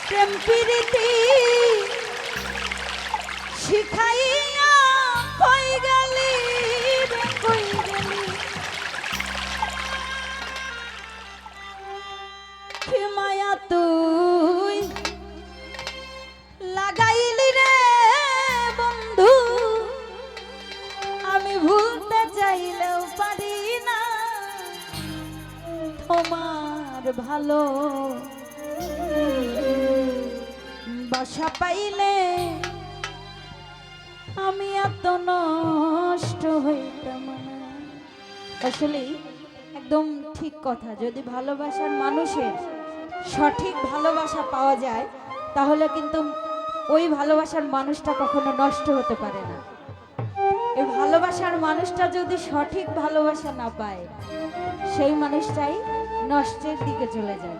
প্রেম প্রীতি শিখাইয়া কই গেলি রে কই গেলি কি মায়া তুই লাগাইলি রে বন্ধু আমি ভুলতে চাইলেও পারি না তোমার ভালো বাসা পাইলে আমি এত নষ্ট হইতাম না। আসলে একদম ঠিক কথা, যদি ভালোবাসার মানুষের সঠিক ভালোবাসা পাওয়া যায় তাহলে কিন্তু ওই ভালোবাসার মানুষটা কখনো নষ্ট হতে পারে না। এই ভালোবাসার মানুষটা যদি সঠিক ভালোবাসা না পায় সেই মানুষটাই নষ্টের দিকে চলে যায়।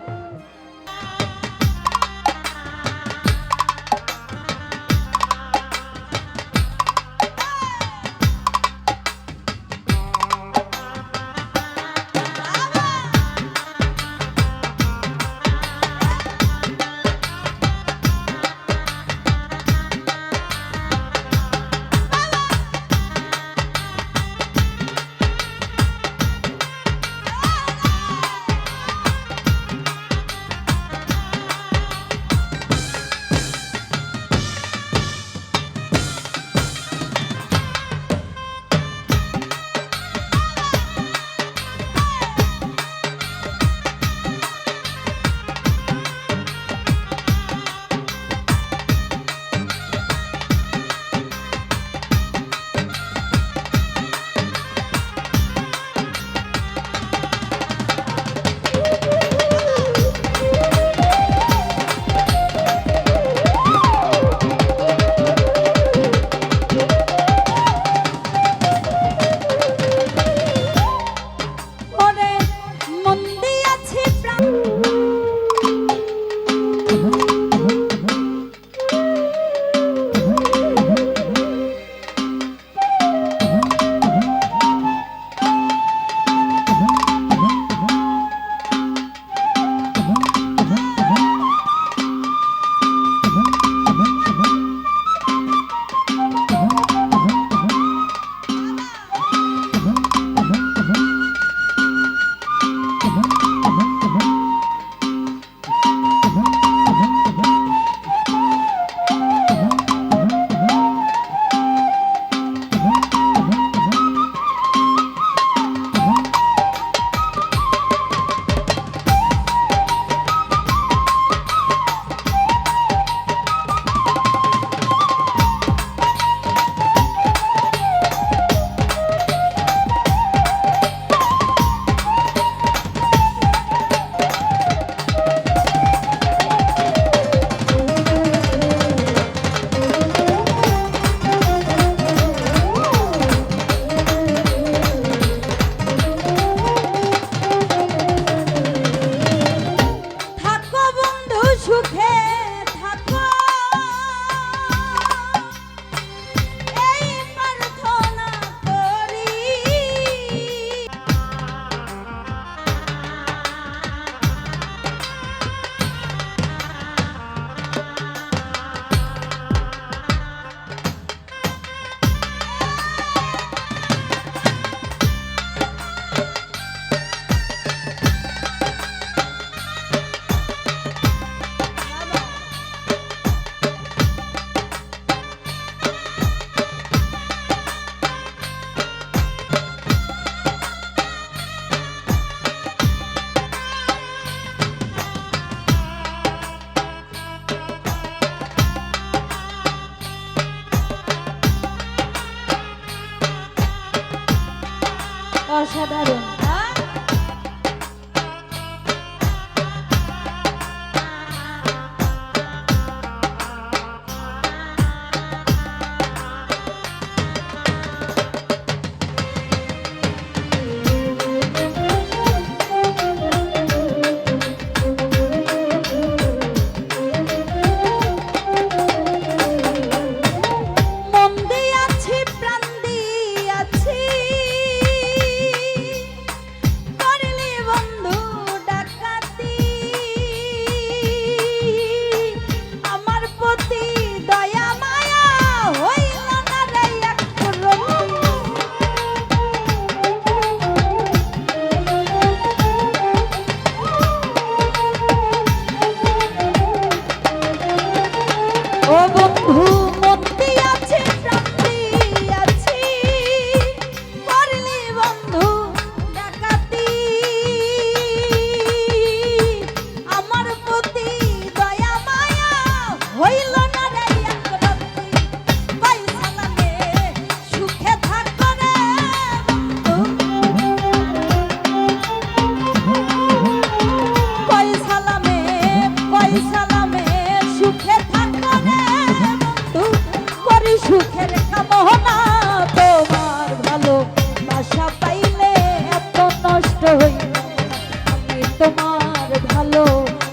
ভালো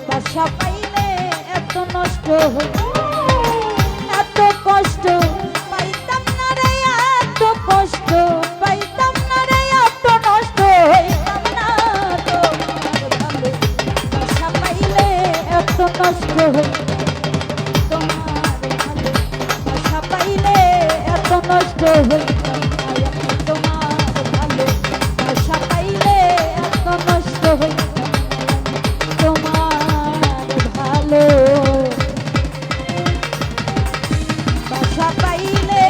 বাসা পাইলে এত নষ্ট হইতো, এত কষ্ট পাইতাম না রে, এত কষ্ট পাইতাম না রে, এত নষ্ট হইতাম না। তোমার ভালো বাসা পাইলে এত নষ্ট হইতো, তোমার ভালো বাসা পাইলে এত নষ্ট হইতাম না। তোমার ভালো বাসা পাইলে এত নষ্ট হইতাম না। তোমার ভালো বাসা পাইলে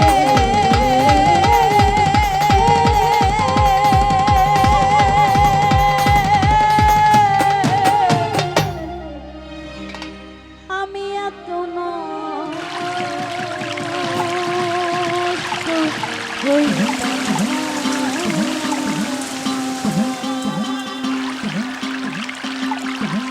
আমি এত নষ্ট হইতাম